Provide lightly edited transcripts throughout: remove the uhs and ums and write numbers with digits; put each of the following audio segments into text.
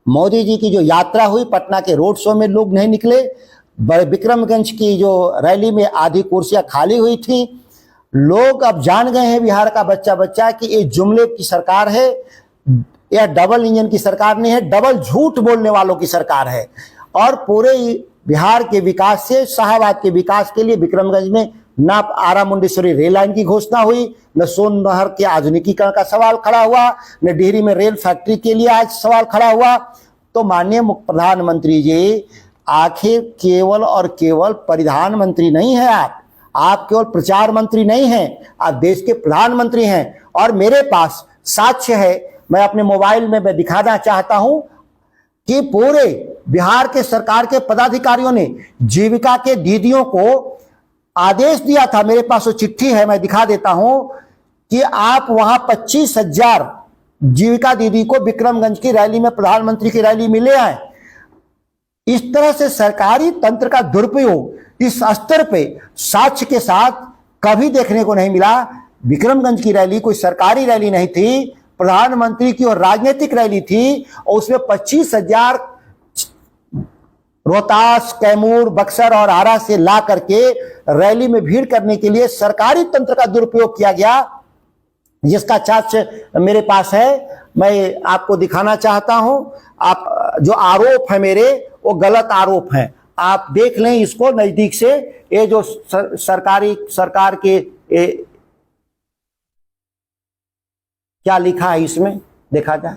मोदी जी की जो यात्रा हुई, पटना के रोड शो में लोग नहीं निकले। विक्रमगंज की जो रैली में आधी कुर्सियां खाली हुई थी। लोग अब जान गए हैं बिहार का बच्चा बच्चा कि ये जुमले की सरकार है, यह डबल इंजन की सरकार नहीं है, डबल झूठ बोलने वालों की सरकार है। और पूरे बिहार के विकास से, शाहबाद के विकास के लिए विक्रमगंज में न आरा मुंडेश्वरी रेल लाइन की घोषणा हुई, न सोन नहर के आधुनिकीकरण का सवाल खड़ा हुआ, न डिहरी में रेल फैक्ट्री के लिए आज सवाल खड़ा हुआ। तो माननीय प्रधानमंत्री जी, आखिर केवल और केवल प्रधानमंत्री नहीं है आप केवल प्रचार मंत्री नहीं हैं, आप देश के प्रधानमंत्री हैं। और मेरे पास साक्ष्य है, मैं अपने मोबाइल में मैं दिखाना चाहता हूं कि पूरे बिहार के सरकार के पदाधिकारियों ने जीविका के दीदियों को आदेश दिया था। मेरे पास वो चिट्ठी है, मैं दिखा देता हूं कि आप वहां 25,000 जीविका दीदी को विक्रमगंज की रैली में, प्रधानमंत्री की रैली में ले आए। इस तरह से सरकारी तंत्र का दुरुपयोग इस स्तर पे साक्ष्य के साथ कभी देखने को नहीं मिला। विक्रमगंज की रैली कोई सरकारी रैली नहीं थी, प्रधानमंत्री की और राजनीतिक रैली थी, और उसमें 25,000 रोहतास, कैमूर, बक्सर और आरा से ला करके रैली में भीड़ करने के लिए सरकारी तंत्र का दुरुपयोग किया गया, जिसका साक्ष्य मेरे पास है। मैं आपको दिखाना चाहता हूं। आप जो आरोप है मेरे, वो गलत आरोप हैं। आप देख लें इसको नजदीक से। ये जो सरकार के क्या लिखा है इसमें देखा जाए।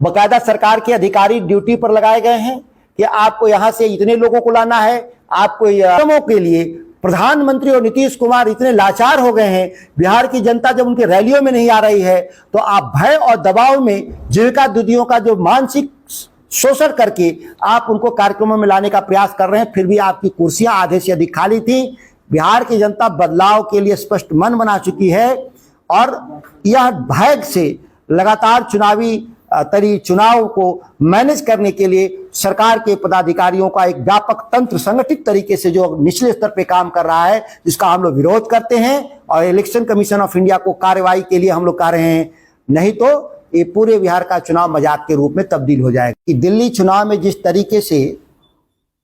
बकायदा सरकार के अधिकारी ड्यूटी पर लगाए गए हैं कि आपको यहां से इतने लोगों को लाना है। आपको कामों के लिए प्रधानमंत्री और नीतीश कुमार इतने लाचार हो गए हैं। बिहार की जनता जब उनके रैलियों में नहीं आ रही है, तो आप भय और दबाव में जीविका दीदियों का जो मानसिक शोषण करके आप उनको कार्यक्रमों में लाने का प्रयास कर रहे हैं। फिर भी आपकी कुर्सियां आधे से अधिक खाली थी। बिहार की जनता बदलाव के लिए स्पष्ट मन बना चुकी है, और यह भय से लगातार चुनाव को मैनेज करने के लिए सरकार के पदाधिकारियों का एक व्यापक तंत्र संगठित तरीके से जो निचले स्तर पे काम कर रहा है, जिसका हम लोग विरोध करते हैं। और इलेक्शन कमीशन ऑफ इंडिया को कार्रवाई के लिए हम लोग कह रहे हैं, नहीं तो ये पूरे बिहार का चुनाव मजाक के रूप में तब्दील हो जाएगा। कि दिल्ली चुनाव में जिस तरीके से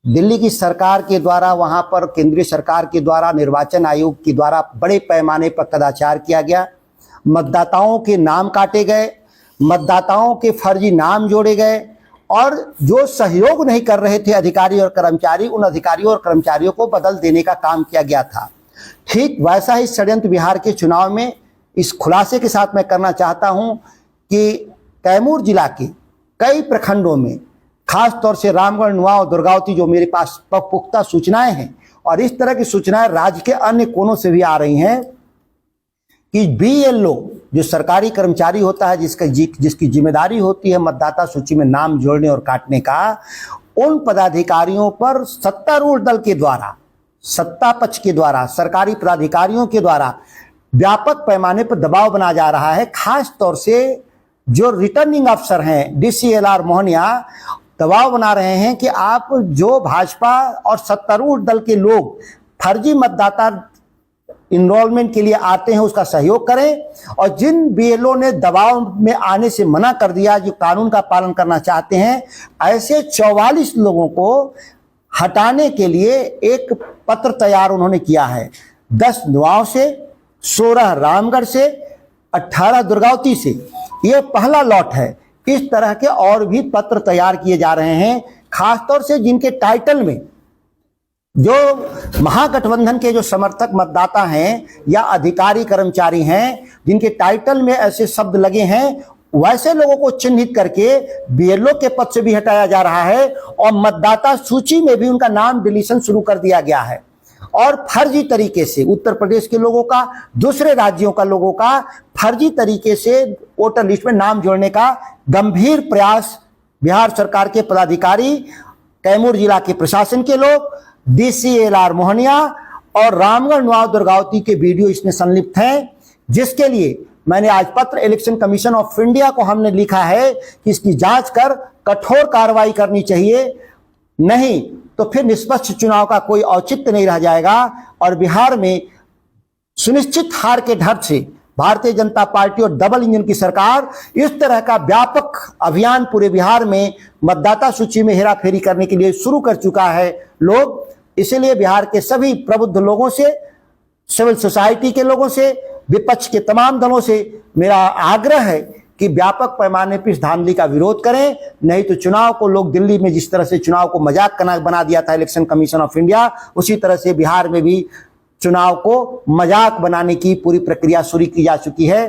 दिल्ली की सरकार के द्वारा, वहां पर केंद्रीय सरकार के द्वारा, निर्वाचन आयोग के द्वारा बड़े पैमाने पर कदाचार किया गया, मतदाताओं के नाम काटे गए, मतदाताओं के फर्जी नाम जोड़े गए, और जो सहयोग नहीं कर रहे थे अधिकारी और कर्मचारी, उन अधिकारियों और कर्मचारियों को बदल देने का काम किया गया था। ठीक वैसा ही षड्यंत्र बिहार के चुनाव में इस खुलासे के साथ मैं करना चाहता हूं कि कैमूर जिला के कई प्रखंडों में, खास तौर से रामगढ़, नुआ और दुर्गावती, जो मेरे पास पुख्ता सूचनाएं हैं, और इस तरह की सूचनाएं राज्य के अन्य कोनों से भी आ रही हैं कि BLO जो सरकारी कर्मचारी होता है, जिसकी जिम्मेदारी होती है मतदाता सूची में नाम जोड़ने और काटने का, उन पदाधिकारियों पर सत्तारूढ़ दल के द्वारा, सत्ता पक्ष के द्वारा, सरकारी पदाधिकारियों के द्वारा व्यापक पैमाने पर दबाव बना जा रहा है। खास तौर से जो रिटर्निंग अफसर हैं, DCLR मोहनिया, दबाव बना रहे हैं कि आप जो भाजपा और सत्तारूढ़ दल के लोग फर्जी मतदाता इनरोलमेंट के लिए आते हैं उसका सहयोग करें, और जिन BLO ने दबाव में आने से मना कर दिया, जो कानून का पालन करना चाहते हैं, ऐसे 44 लोगों को हटाने के लिए एक पत्र तैयार उन्होंने किया है। 10 नुआव से, 16 रामगढ़ से, 18 दुर्गावती से। यह पहला लॉट है। इस तरह के और भी पत्र तैयार किए जा रहे हैं, खासतौर से जिनके टाइटल में जो महागठबंधन के जो समर्थक मतदाता हैं या अधिकारी कर्मचारी हैं, जिनके टाइटल में ऐसे शब्द लगे हैं, वैसे लोगों को चिन्हित करके BLO के पद से भी हटाया जा रहा है, और मतदाता सूची में भी उनका नाम डिलीशन शुरू कर दिया गया है। और फर्जी तरीके से उत्तर प्रदेश के लोगों का, दूसरे राज्यों का लोगों का फर्जी तरीके से वोटर लिस्ट में नाम जोड़ने का गंभीर प्रयास बिहार सरकार के पदाधिकारी, कैमूर जिला के प्रशासन के लोग, DCLR मोहनिया और रामगढ़, नुआ, दुर्गावती के वीडियो इसमें संलिप्त हैं, जिसके लिए मैंने आज पत्र इलेक्शन कमीशन ऑफ इंडिया को हमने लिखा है कि इसकी जांच कर कठोर कार्रवाई करनी चाहिए। नहीं तो फिर निष्पक्ष चुनाव का कोई औचित्य नहीं रह जाएगा, और बिहार में सुनिश्चित हार के डर से भारतीय जनता पार्टी और डबल इंजन की सरकार इस तरह का व्यापक अभियान पूरे बिहार में मतदाता सूची में हेराफेरी करने के लिए शुरू कर चुका है लोग। इसलिए बिहार के सभी प्रबुद्ध लोगों से, सिविल सोसाइटी के लोगों से, विपक्ष के तमाम दलों से मेरा आग्रह है कि व्यापक पैमाने पर इस धांधली का विरोध करें। नहीं तो चुनाव को लोग दिल्ली में जिस तरह से चुनाव को मजाक बना दिया था इलेक्शन कमीशन ऑफ इंडिया, उसी तरह से बिहार में भी चुनाव को मजाक बनाने की पूरी प्रक्रिया शुरू की जा चुकी है।